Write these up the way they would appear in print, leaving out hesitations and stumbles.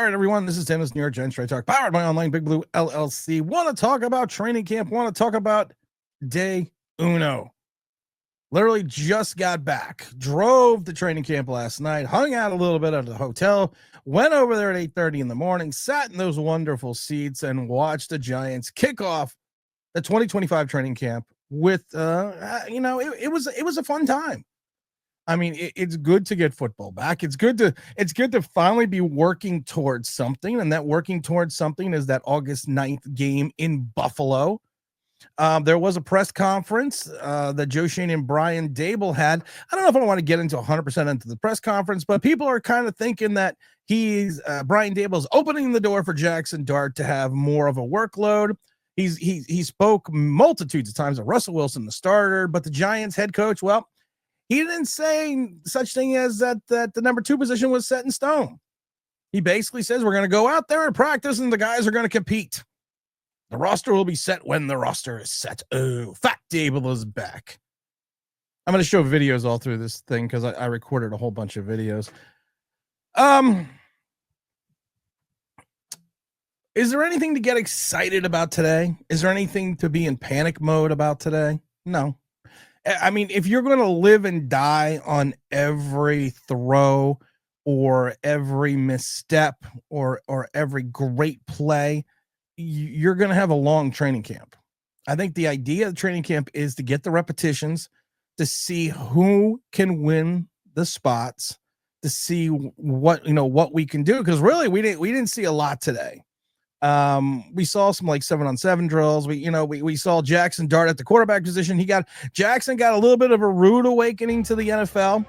All right, everyone, this is Dennis, New York Giants Straight Talk, powered by Online Big Blue LLC. Want to talk about training camp, want to talk about day uno. Literally just got back, drove to training camp last night, hung out a little bit at the hotel, went over there at 8:30 in the morning, sat in those wonderful seats and watched the Giants kick off the 2025 training camp with, it was a fun time. I mean, it's good to get football back. It's good to finally be working towards something. And that working towards something is that August 9th game in Buffalo. There was a press conference that Joe Schoen and Brian Dable had. I don't know if I want to get into 100% into the press conference, but people are kind of thinking that Brian Dable's opening the door for Jackson Dart to have more of a workload. He spoke multitudes of times of Russell Wilson, the starter, but the Giants head coach, well, he didn't say such thing as that the number 2 position was set in stone. He basically says we're going to go out there and practice and the guys are going to compete. The roster will be set when the roster is set. Oh, Fat Dable is back. I'm going to show videos all through this thing because I recorded a whole bunch of videos. Is there anything to get excited about today? Is there anything to be in panic mode about today? No. I mean, if you're going to live and die on every throw or every misstep or every great play, you're going to have a long training camp. I think the idea of the training camp is to get the repetitions, to see who can win the spots, to see what we can do. Because really, we didn't see a lot today. We saw some like 7-on-7 drills. We saw Jackson Dart at the quarterback position. Jackson got a little bit of a rude awakening to the NFL.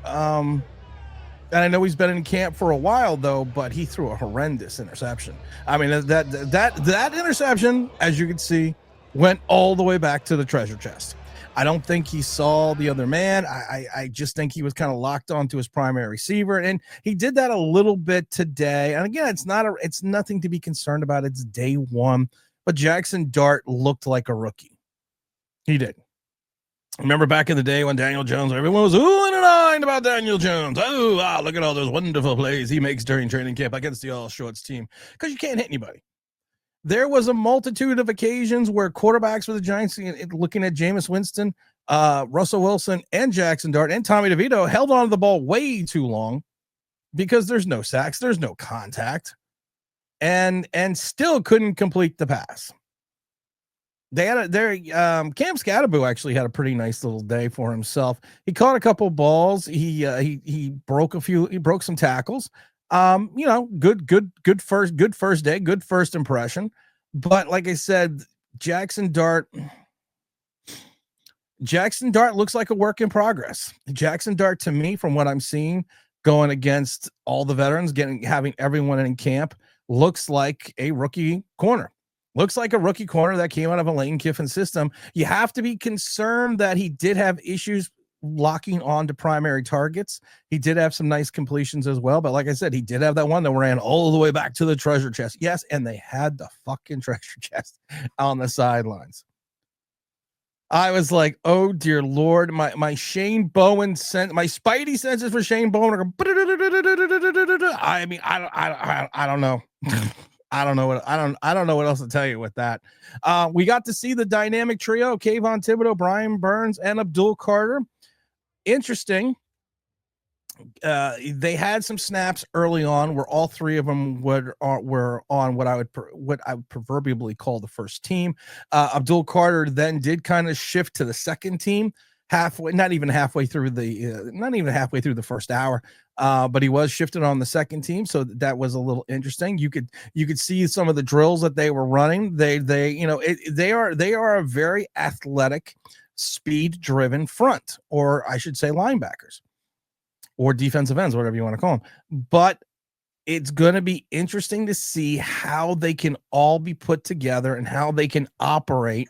And I know he's been in camp for a while though, but he threw a horrendous interception. I mean, that interception, as you can see, went all the way back to the treasure chest. I don't think he saw the other man. I just think he was kind of locked onto his primary receiver, and he did that a little bit today. And again, it's nothing to be concerned about. It's day one, but Jackson Dart looked like a rookie. He did. Remember back in the day when Daniel Jones, everyone was oohing and ahhing about Daniel Jones. Oh, wow, look at all those wonderful plays he makes during training camp against the All Shorts team, because you can't hit anybody. There was a multitude of occasions where quarterbacks for the Giants, looking at Jameis Winston, Russell Wilson, and Jackson Dart, and Tommy DeVito, held on to the ball way too long because there's no sacks, there's no contact, and still couldn't complete the pass. Cam Scatterbo actually had a pretty nice little day for himself. He caught a couple balls. He broke some tackles. Good first day, good first impression. But like I said, Jackson Dart looks like a work in progress. Jackson Dart, to me, from what I'm seeing, going against all the veterans, having everyone in camp, looks like a rookie corner. Looks like a rookie corner that came out of a Lane Kiffin system. You have to be concerned that he did have issues locking on to primary targets. He did have some nice completions as well, but like I said, he did have that one that ran all the way back to the treasure chest. Yes, and they had the fucking treasure chest on the sidelines. I was like, oh dear Lord, my Shane Bowen my spidey senses for Shane Bowen are I mean, I don't know. I don't know what else to tell you with that. We got to see the dynamic trio: Kayvon Thibodeau, Brian Burns, and Abdul Carter. Interesting. They had some snaps early on where all three of them were on what I would proverbially call the first team. Abdul Carter then did kind of shift to the second team not even halfway through the first hour. But he was shifted on the second team, so that was a little interesting. You could see some of the drills that they were running. They are a very athletic, speed-driven front, or I should say linebackers, or defensive ends, whatever you want to call them. But it's going to be interesting to see how they can all be put together and how they can operate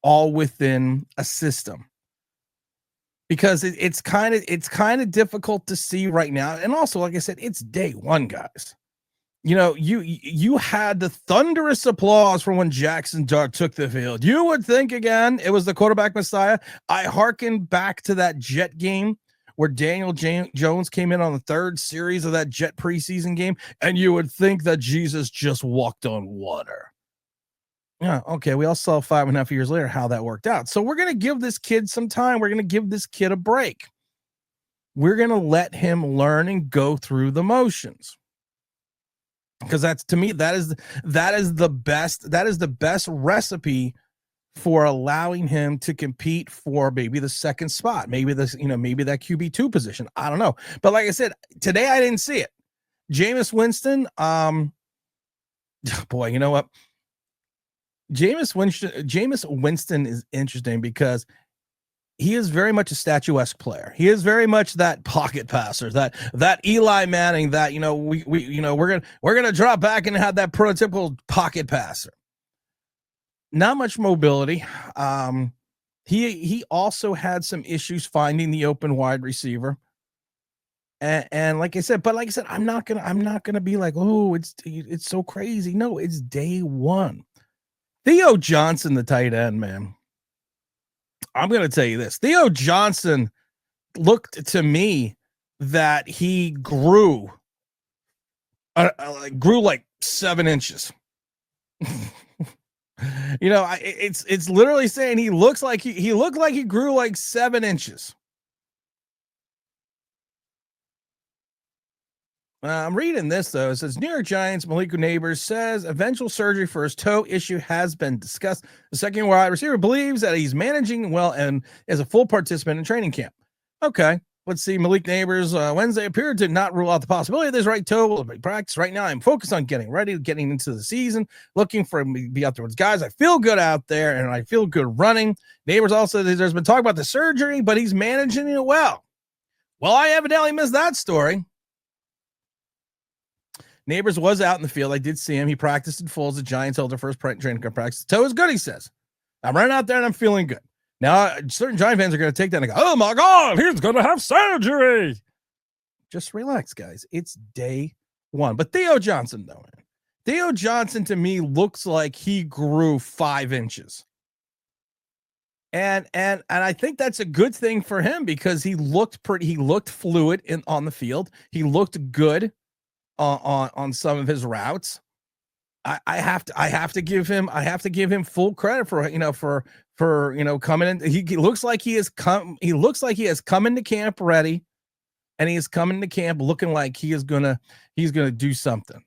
all within a system. Because it's kind of difficult to see right now. And also, like I said, it's day one, guys. You had the thunderous applause for when Jackson Dart took the field. You would think, again, it was the quarterback messiah. I hearken back to that Jet game where Daniel Jones came in on the third series of that Jet preseason game, and you would think that Jesus just walked on water. Yeah, okay. We all saw 5.5 years later how that worked out. So we're going to give this kid some time. We're going to give this kid a break. We're going to let him learn and go through the motions. Because that's, to me, that is the best recipe for allowing him to compete for maybe the second spot, maybe that QB2 position. I don't know. But like I said, today I didn't see it. Jameis Winston, boy, you know what? Jameis Winston is interesting because he is very much a statuesque player. He is very much that pocket passer, that Eli Manning, that we're gonna drop back and have that prototypical pocket passer. Not much mobility. He also had some issues finding the open wide receiver. And like I said, I'm not gonna be like, oh, it's so crazy. No, it's day one. Theo Johnson, the tight end, man. I'm going to tell you this. Theo Johnson looked to me that he grew like 7 inches. It's literally saying he looks like he looked like he grew like 7 inches. I'm reading this, though. It says New York Giants Malik Nabers says eventual surgery for his toe issue has been discussed. The second wide receiver believes that he's managing well and is a full participant in training camp. Okay, let's see. Malik Nabers Wednesday appeared to not rule out the possibility of this right toe will be practice. Right now, I'm focused on getting ready, getting into the season, looking for him to be out there with guys. I feel good out there, and I feel good running. Nabers also, there's been talk about the surgery, but he's managing it well. Well, I evidently missed that story. Nabers was out in the field. I did see him. He practiced in full as the Giants held their first training camp practice. The toe is good, he says. I'm running out there and I'm feeling good. Now, certain Giant fans are going to take that and go, oh my God, he's going to have surgery. Just relax, guys. It's day one. But Theo Johnson, though, man. Theo Johnson to me looks like he grew 5 inches. And I think that's a good thing for him because he looked fluid on the field. He looked good on some of his routes. I have to give him full credit for coming in. He looks like he has come into camp ready, and he is coming to camp looking like he's gonna do something.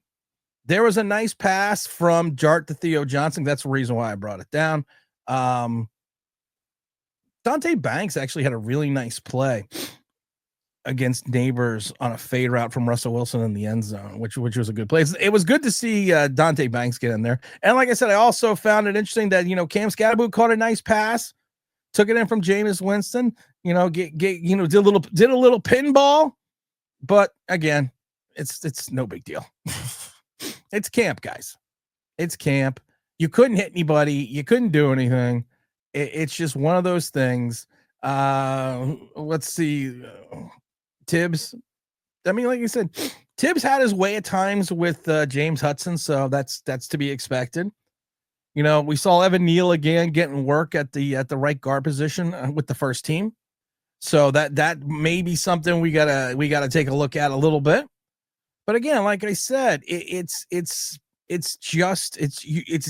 There was a nice pass from Jart to Theo Johnson. That's the reason why I brought it down. Dante Banks actually had a really nice play against Nabers on a fade route from Russell Wilson in the end zone, which was a good play. It was good to see Dante Banks get in there. And like I said, I also found it interesting that, Cam Scatterboot caught a nice pass, took it in from Jameis Winston, did a little pinball, but again, it's no big deal. It's camp, guys. It's camp. You couldn't hit anybody. You couldn't do anything. It's just one of those things. Let's see. Tibbs. I mean, like you said, Tibbs had his way at times with James Hudson, so that's to be expected. We saw Evan Neal again getting work at the right guard position with the first team, so that may be something we gotta take a look at a little bit. But again, like I said, it's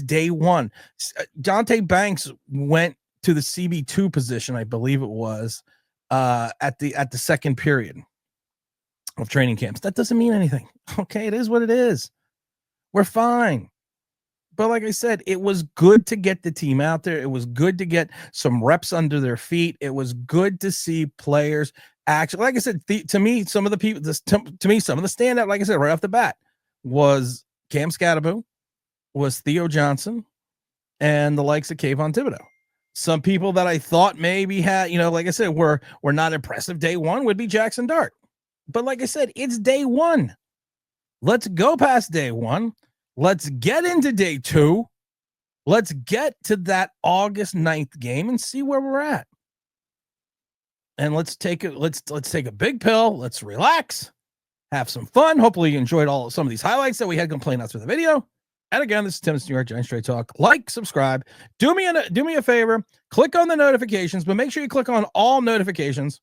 day one. Dante Banks went to the CB2 position, I believe it was, at the second period of training camps. That doesn't mean anything. Okay, it is what it is. We're fine. But like I said, it was good to get the team out there. It was good to get some reps under their feet. It was good to see players actually, like I said, to me, some of the standout, like I said, right off the bat, was Cam Scatterboot, was Theo Johnson, and the likes of Kayvon Thibodeau. Some people that I thought maybe had, like I said, were not impressive day one would be Jackson Dart. But like I said, it's day one. Let's go past day one. Let's get into day two. Let's get to that August 9th game and see where we're at. And let's take a big pill. Let's relax, have some fun. Hopefully you enjoyed some of these highlights that we had playing out through the video. And again, this is Tim's New York Giants Straight Talk. Like, subscribe. Do me a favor. Click on the notifications, but make sure you click on all notifications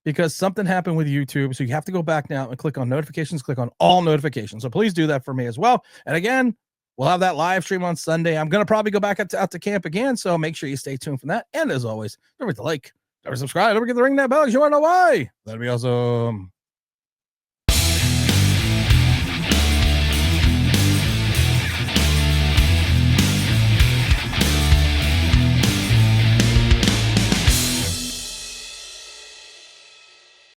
because something happened with YouTube. So you have to go back now and click on notifications, click on all notifications. So please do that for me as well. And again, we'll have that live stream on Sunday. I'm going to probably go back out to camp again. So make sure you stay tuned for that. And as always, don't forget to like, don't forget to subscribe, don't forget to ring that bell because you want to know why. That'd be awesome.